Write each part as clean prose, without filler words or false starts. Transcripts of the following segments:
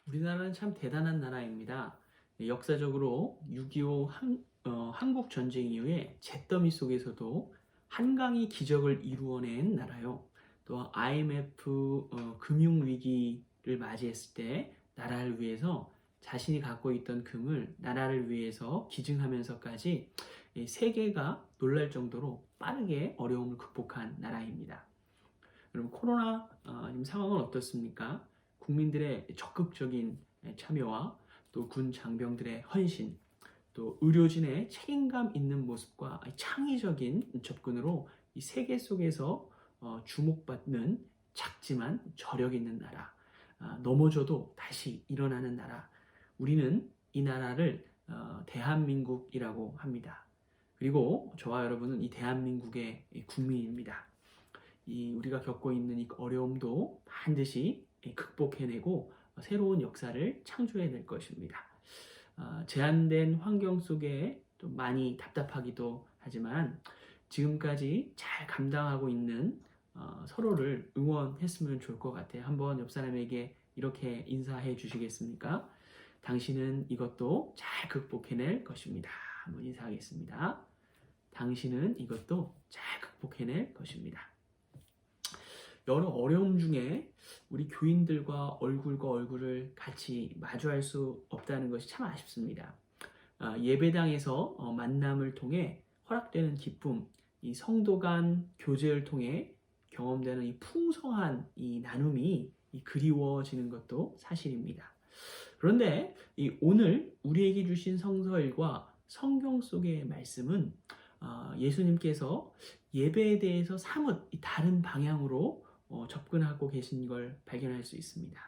우리나라는 참 대단한 나라입니다. 역사적으로 6.25 한국 전쟁 이후에 잿더미 속에서도 한강이 기적을 이루어낸 나라요. 또 IMF 금융 위기를 맞이했을 때 나라를 위해서 자신이 갖고 있던 금을 나라를 위해서 기증하면서까지 세계가 놀랄 정도로 빠르게 어려움을 극복한 나라입니다. 여러분 코로나 상황은 어떻습니까? 국민들의 적극적인 참여와 또 군 장병들의 헌신, 또 의료진의 책임감 있는 모습과 창의적인 접근으로 이 세계 속에서 주목받는 작지만 저력 있는 나라, 넘어져도 다시 일어나는 나라, 우리는 이 나라를 대한민국이라고 합니다. 그리고 저와 여러분은 이 대한민국의 국민입니다. 우리가 겪고 있는 이 어려움도 반드시 극복해내고 새로운 역사를 창조해낼 것입니다. 제한된 환경 속에 좀 많이 답답하기도 하지만 지금까지 잘 감당하고 있는 서로를 응원했으면 좋을 것 같아요. 한번 옆 사람에게 이렇게 인사해 주시겠습니까? 당신은 이것도 잘 극복해낼 것입니다. 한번 인사하겠습니다. 당신은 이것도 잘 극복해낼 것입니다. 여러 어려움 중에 우리 교인들과 얼굴과 얼굴을 같이 마주할 수 없다는 것이 참 아쉽습니다. 예배당에서 만남을 통해 허락되는 기쁨, 이 성도 간 교제를 통해 경험되는 이 풍성한 이 나눔이 그리워지는 것도 사실입니다. 그런데 오늘 우리에게 주신 성서일과 성경 속의 말씀은 예수님께서 예배에 대해서 사뭇 다른 방향으로 접근하고 계신 걸 발견할 수 있습니다.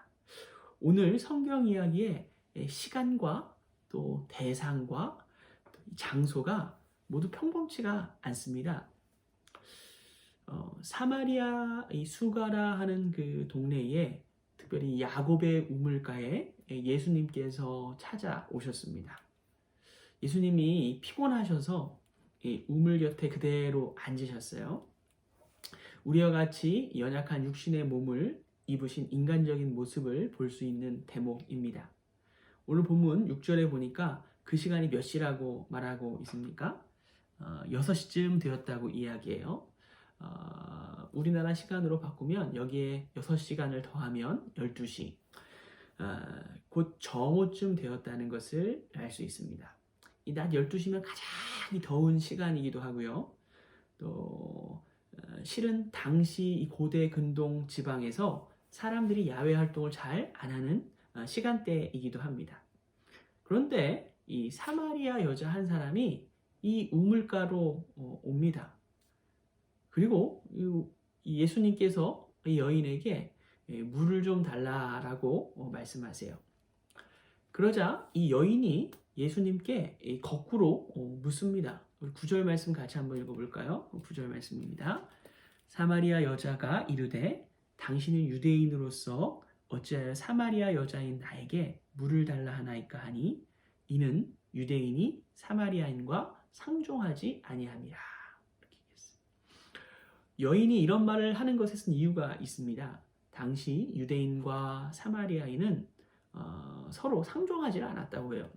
오늘 성경 이야기의 시간과 또 대상과 장소가 모두 평범치가 않습니다. 사마리아 수가라 하는 그 동네에 특별히 야곱의 우물가에 예수님께서 찾아오셨습니다. 예수님이 피곤하셔서 우물 곁에 그대로 앉으셨어요. 우리와 같이 연약한 육신의 몸을 입으신 인간적인 모습을 볼 수 있는 대목입니다. 오늘 본문 6절에 보니까 그 시간이 몇 시라고 말하고 있습니까? 6시쯤 되었다고 이야기해요. 우리나라 시간으로 바꾸면 여기에 6시간을 더하면 12시, 곧 정오쯤 되었다는 것을 알 수 있습니다. 이 낮 12시면 가장 더운 시간이기도 하고요. 또 실은 당시 이 고대 근동 지방에서 사람들이 야외 활동을 잘 안 하는 시간대이기도 합니다. 그런데 이 사마리아 여자 한 사람이 이 우물가로 옵니다. 그리고 이 예수님께서 이 여인에게 물을 좀 달라라고 말씀하세요. 그러자 이 여인이 예수님께 거꾸로 묻습니다. 9절 말씀 같이 한번 읽어볼까요? 9절 말씀입니다. 사마리아 여자가 이르되 당신은 유대인으로서 어찌하여 사마리아 여자인 나에게 물을 달라 하나이까 하니 이는 유대인이 사마리아인과 상종하지 아니함이라. 여인이 이런 말을 하는 것에는 이유가 있습니다. 당시 유대인과 사마리아인은 서로 상종하지 않았다고 해요.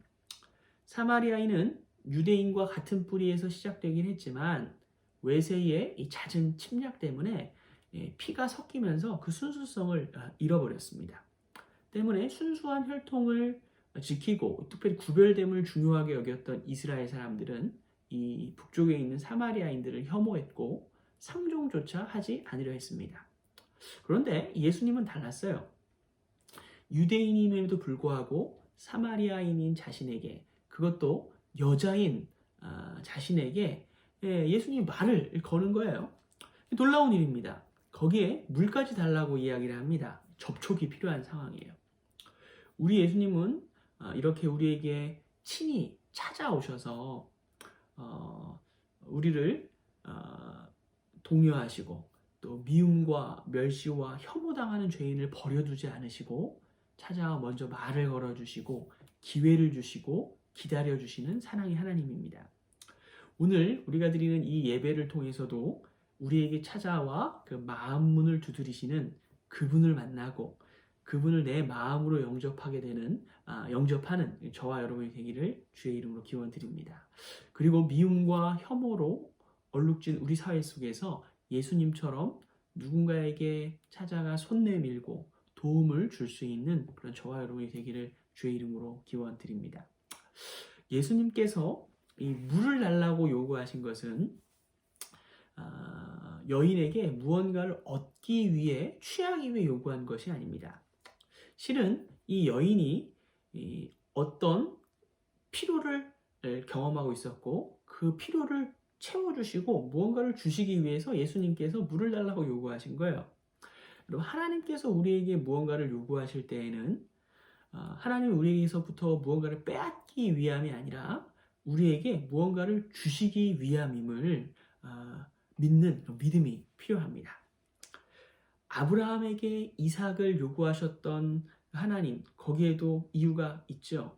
사마리아인은 유대인과 같은 뿌리에서 시작되긴 했지만 외세의 이 잦은 침략 때문에 피가 섞이면서 그 순수성을 잃어버렸습니다. 때문에 순수한 혈통을 지키고 특별히 구별됨을 중요하게 여겼던 이스라엘 사람들은 이 북쪽에 있는 사마리아인들을 혐오했고 상종조차 하지 않으려 했습니다. 그런데 예수님은 달랐어요. 유대인임에도 불구하고 사마리아인인 자신에게, 그것도 여자인 자신에게 예수님이 말을 거는 거예요. 놀라운 일입니다. 거기에 물까지 달라고 이야기를 합니다. 접촉이 필요한 상황이에요. 우리 예수님은 이렇게 우리에게 친히 찾아오셔서 우리를 독려하시고 또 미움과 멸시와 혐오당하는 죄인을 버려두지 않으시고 찾아와 먼저 말을 걸어주시고 기회를 주시고 기다려주시는 사랑의 하나님입니다. 오늘 우리가 드리는 이 예배를 통해서도 우리에게 찾아와 그 마음 문을 두드리시는 그분을 만나고 그분을 내 마음으로 영접하는 저와 여러분이 되기를 주의 이름으로 기원드립니다. 그리고 미움과 혐오로 얼룩진 우리 사회 속에서 예수님처럼 누군가에게 찾아가 손 내밀고 도움을 줄 수 있는 그런 저와 여러분이 되기를 주의 이름으로 기원드립니다. 예수님께서 이 물을 달라고 요구하신 것은 여인에게 무언가를 얻기 위해 취하기 위해 요구한 것이 아닙니다. 실은 이 여인이 어떤 필요를 경험하고 있었고 그 필요를 채워주시고 무언가를 주시기 위해서 예수님께서 물을 달라고 요구하신 거예요. 여러분, 하나님께서 우리에게 무언가를 요구하실 때에는 하나님이 우리에게서부터 무언가를 빼앗기 위함이 아니라 우리에게 무언가를 주시기 위함임을 믿는 믿음이 필요합니다. 아브라함에게 이삭을 요구하셨던 하나님, 거기에도 이유가 있죠.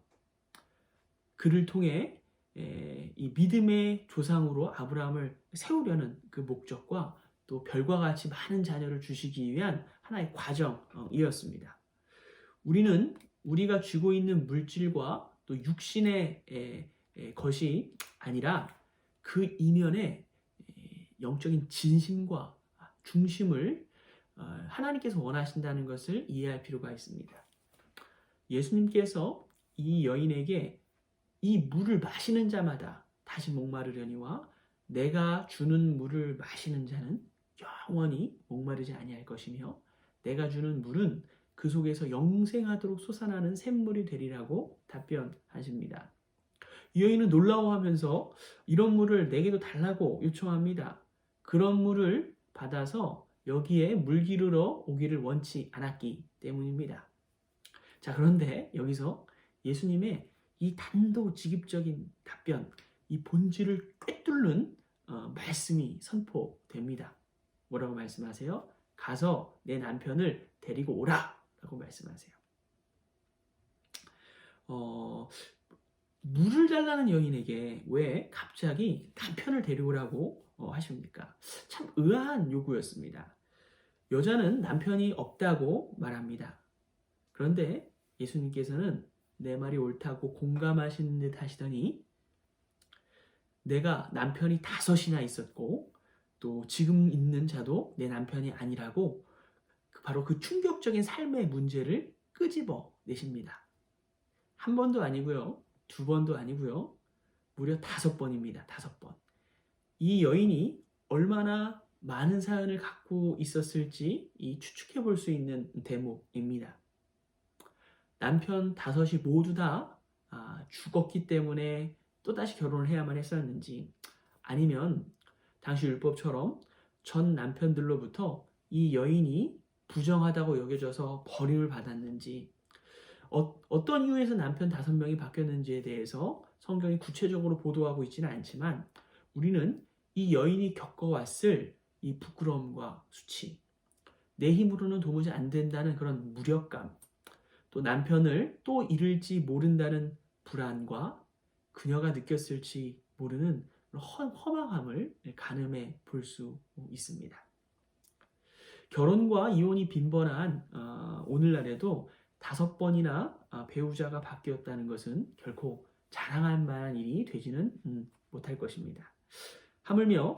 그를 통해 이 믿음의 조상으로 아브라함을 세우려는 그 목적과 또 별과 같이 많은 자녀를 주시기 위한 하나의 과정이었습니다. 우리는 우리가 쥐고 있는 물질과 또 육신의 것이 아니라 그 이면에 영적인 진심과 중심을 하나님께서 원하신다는 것을 이해할 필요가 있습니다. 예수님께서 이 여인에게 이 물을 마시는 자마다 다시 목마르려니와 내가 주는 물을 마시는 자는 영원히 목마르지 아니할 것이며 내가 주는 물은 그 속에서 영생하도록 솟아나는 샘물이 되리라고 답변하십니다. 이 여인은 놀라워하면서 이런 물을 내게도 달라고 요청합니다. 그런 물을 받아서 여기에 물 기르러 오기를 원치 않았기 때문입니다. 자, 그런데 여기서 예수님의 이 단도직입적인 답변, 이 본질을 꿰뚫는 말씀이 선포됩니다. 뭐라고 말씀하세요? 가서 내 남편을 데리고 오라 라고 말씀하세요. 물을 달라는 여인에게 왜 갑자기 남편을 데려오라고 하십니까? 참 의아한 요구였습니다. 여자는 남편이 없다고 말합니다. 그런데 예수님께서는 내 말이 옳다고 공감하시는 듯 하시더니 내가 남편이 5이나 있었고 또 지금 있는 자도 내 남편이 아니라고 바로 그 충격적인 삶의 문제를 끄집어 내십니다. 한 번도 아니고요. 2번도 아니고요. 무려 5번입니다. 5번. 이 여인이 얼마나 많은 사연을 갖고 있었을지 추측해 볼 수 있는 대목입니다. 남편 5이 모두 다 죽었기 때문에 또다시 결혼을 해야만 했었는지 아니면 당시 율법처럼 전 남편들로부터 이 여인이 부정하다고 여겨져서 버림을 받았는지 어떤 이유에서 남편 5명이 바뀌었는지에 대해서 성경이 구체적으로 보도하고 있지는 않지만 우리는 이 여인이 겪어왔을 이 부끄러움과 수치, 내 힘으로는 도무지 안 된다는 그런 무력감, 또 남편을 또 잃을지 모른다는 불안과 그녀가 느꼈을지 모르는 허망함을 가늠해 볼 수 있습니다. 결혼과 이혼이 빈번한 오늘날에도 5번이나 배우자가 바뀌었다는 것은 결코 자랑할 만한 일이 되지는 못할 것입니다. 하물며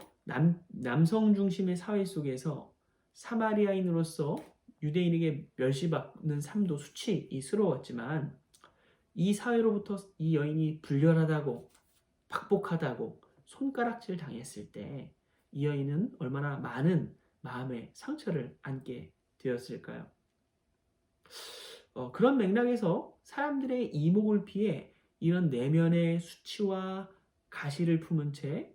남성 중심의 사회 속에서 사마리아인으로서 유대인에게 멸시받는 삶도 수치스러웠지만 이 사회로부터 이 여인이 불결하다고 박복하다고 손가락질 당했을 때 이 여인은 얼마나 많은 마음의 상처를 안게 되었을까요? 그런 맥락에서 사람들의 이목을 피해 이런 내면의 수치와 가시를 품은 채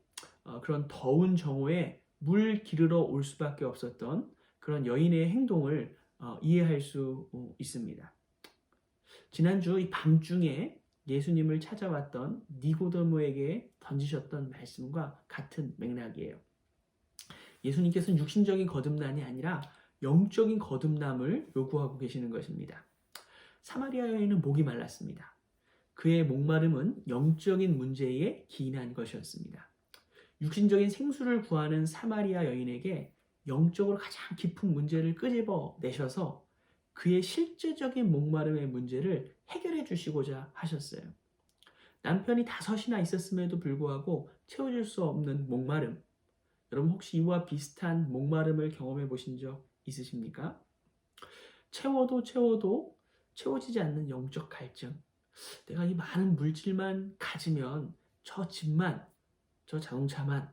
그런 더운 정오에 물 기르러 올 수밖에 없었던 그런 여인의 행동을 이해할 수 있습니다. 지난주 이 밤중에 예수님을 찾아왔던 니고데모에게 던지셨던 말씀과 같은 맥락이에요. 예수님께서는 육신적인 거듭남이 아니라 영적인 거듭남을 요구하고 계시는 것입니다. 사마리아 여인은 목이 말랐습니다. 그의 목마름은 영적인 문제에 기인한 것이었습니다. 육신적인 생수를 구하는 사마리아 여인에게 영적으로 가장 깊은 문제를 끄집어 내셔서 그의 실제적인 목마름의 문제를 해결해 주시고자 하셨어요. 남편이 5이나 있었음에도 불구하고 채워질 수 없는 목마름. 여러분 혹시 이와 비슷한 목마름을 경험해 보신 적 있으십니까? 채워도 채워지지 않는 영적 갈증. 내가 이 많은 물질만 가지면, 저 집만, 저 자동차만,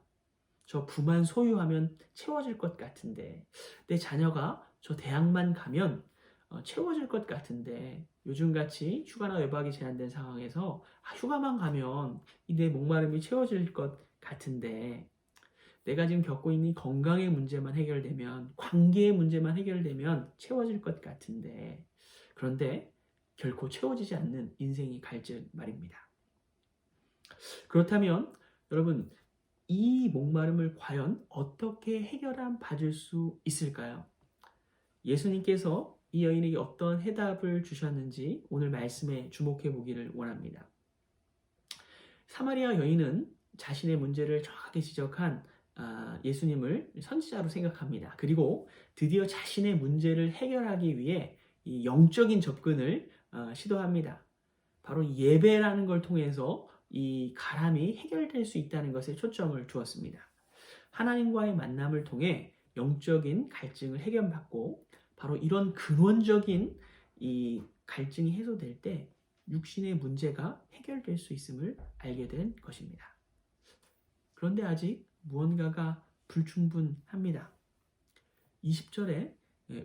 저 부만 소유하면 채워질 것 같은데, 내 자녀가 저 대학만 가면 채워질 것 같은데, 요즘같이 휴가나 외박이 제한된 상황에서 휴가만 가면 내 목마름이 채워질 것 같은데, 내가 지금 겪고 있는 건강의 문제만 해결되면, 관계의 문제만 해결되면 채워질 것 같은데, 그런데 결코 채워지지 않는 인생의 갈증 말입니다. 그렇다면 여러분, 이 목마름을 과연 어떻게 해결함 받을 수 있을까요? 예수님께서 이 여인에게 어떤 해답을 주셨는지 오늘 말씀에 주목해 보기를 원합니다. 사마리아 여인은 자신의 문제를 정확하게 지적한 예수님을 선지자로 생각합니다. 그리고 드디어 자신의 문제를 해결하기 위해 이 영적인 접근을 시도합니다. 바로 예배라는 걸 통해서 이 가람이 해결될 수 있다는 것에 초점을 두었습니다. 하나님과의 만남을 통해 영적인 갈증을 해결받고, 바로 이런 근원적인 이 갈증이 해소될 때 육신의 문제가 해결될 수 있음을 알게 된 것입니다. 그런데 아직 무언가가 불충분합니다. 20절에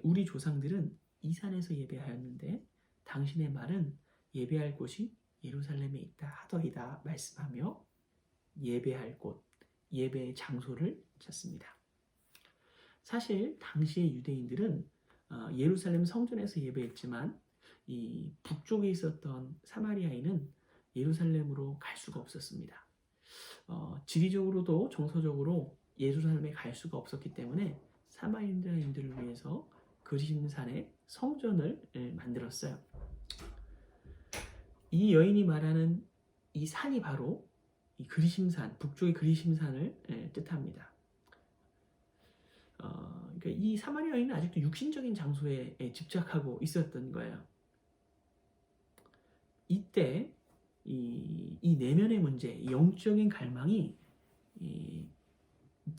우리 조상들은 이 산에서 예배하였는데 당신의 말은 예배할 곳이 예루살렘에 있다 하더이다 말씀하며 예배할 곳, 예배의 장소를 찾습니다. 사실 당시의 유대인들은 예루살렘 성전에서 예배했지만 이 북쪽에 있었던 사마리아인은 예루살렘으로 갈 수가 없었습니다. 지리적으로도 정서적으로 예루살렘에 갈 수가 없었기 때문에 사마리아인들을 위해서 그리심산에 성전을 만들었어요. 이 여인이 말하는 이 산이 바로 이 그리심산, 북쪽의 그리심산을 뜻합니다. 그러니까 이 사마리아 여인은 아직도 육신적인 장소에 집착하고 있었던 거예요. 이때 이 내면의 문제, 영적인 갈망이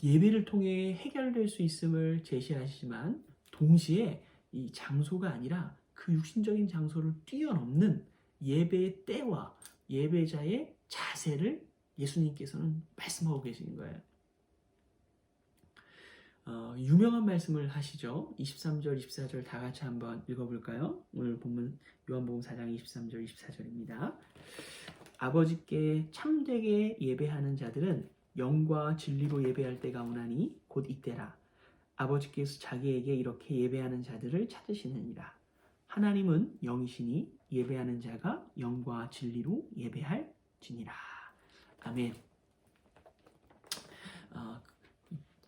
예배를 통해 해결될 수 있음을 제시하시지만, 동시에 이 장소가 아니라 그 육신적인 장소를 뛰어넘는 예배의 때와 예배자의 자세를 예수님께서는 말씀하고 계시는 거예요. 유명한 말씀을 하시죠. 23절, 24절 다 같이 한번 읽어볼까요? 오늘 본문 요한복음 4장 23절, 24절입니다. 아버지께 참되게 예배하는 자들은 영과 진리로 예배할 때가 오나니 곧 이때라. 아버지께서 자기에게 이렇게 예배하는 자들을 찾으시느니라. 하나님은 영이시니 예배하는 자가 영과 진리로 예배할지니라. 아멘.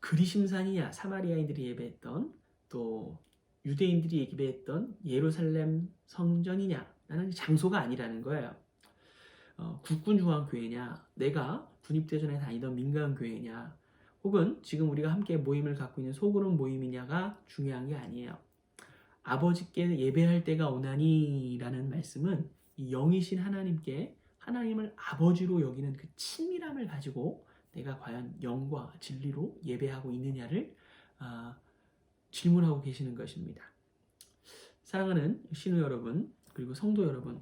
그리심산이야 사마리아인들이 예배했던, 또 유대인들이 예배했던 예루살렘 성전이냐? 라는 장소가 아니라는 거예요. 국군중앙교회냐? 내가 군입대전에 다니던 민간교회냐? 혹은 지금 우리가 함께 모임을 갖고 있는 소그룹 모임이냐가 중요한 게 아니에요. 아버지께 예배할 때가 오나니 라는 말씀은 이 영이신 하나님께, 하나님을 아버지로 여기는 그 친밀함을 가지고 내가 과연 영과 진리로 예배하고 있느냐를 질문하고 계시는 것입니다. 사랑하는 신우 여러분, 그리고 성도 여러분,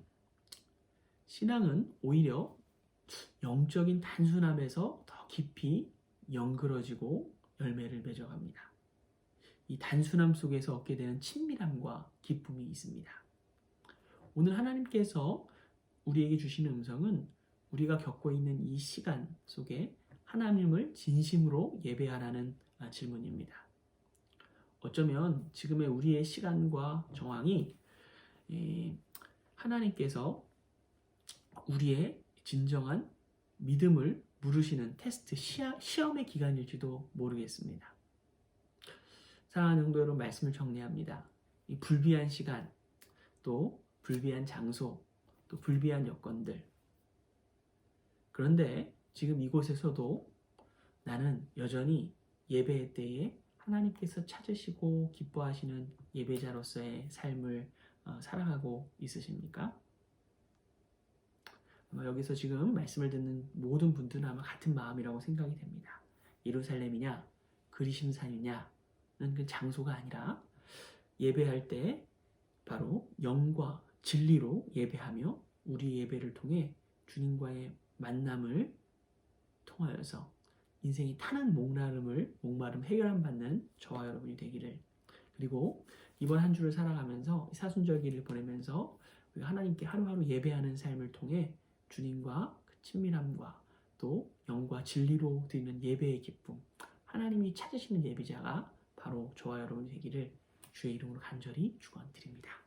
신앙은 오히려 영적인 단순함에서 더 깊이 영그러지고 열매를 맺어갑니다. 이 단순함 속에서 얻게 되는 친밀함과 기쁨이 있습니다. 오늘 하나님께서 우리에게 주시는 음성은 우리가 겪고 있는 이 시간 속에 하나님을 진심으로 예배하라는 질문입니다. 어쩌면 지금의 우리의 시간과 정황이 하나님께서 우리의 진정한 믿음을 물으시는 테스트, 시험의 기간일지도 모르겠습니다. 사랑하는 성도 여러분, 말씀을 정리합니다. 이 불비한 시간, 또 불비한 장소, 또 불비한 여건들. 그런데 지금 이곳에서도 나는 여전히 예배의 때에 하나님께서 찾으시고 기뻐하시는 예배자로서의 삶을 살아가고 있으십니까? 아마 여기서 지금 말씀을 듣는 모든 분들은 아마 같은 마음이라고 생각이 됩니다. 예루살렘이냐 그리심산이냐는 그 장소가 아니라 예배할 때 바로 영과 진리로 예배하며 우리 예배를 통해 주님과의 만남을 통하여서 인생이 타는 목마름 해결함 받는 저와 여러분이 되기를, 그리고 이번 한 주를 살아가면서 사순절기를 보내면서 우리가 하나님께 하루하루 예배하는 삶을 통해 주님과 그 친밀함과 또 영과 진리로 드리는 예배의 기쁨, 하나님이 찾으시는 예배자가 바로 저와 여러분이 되기를 주의 이름으로 간절히 축원드립니다.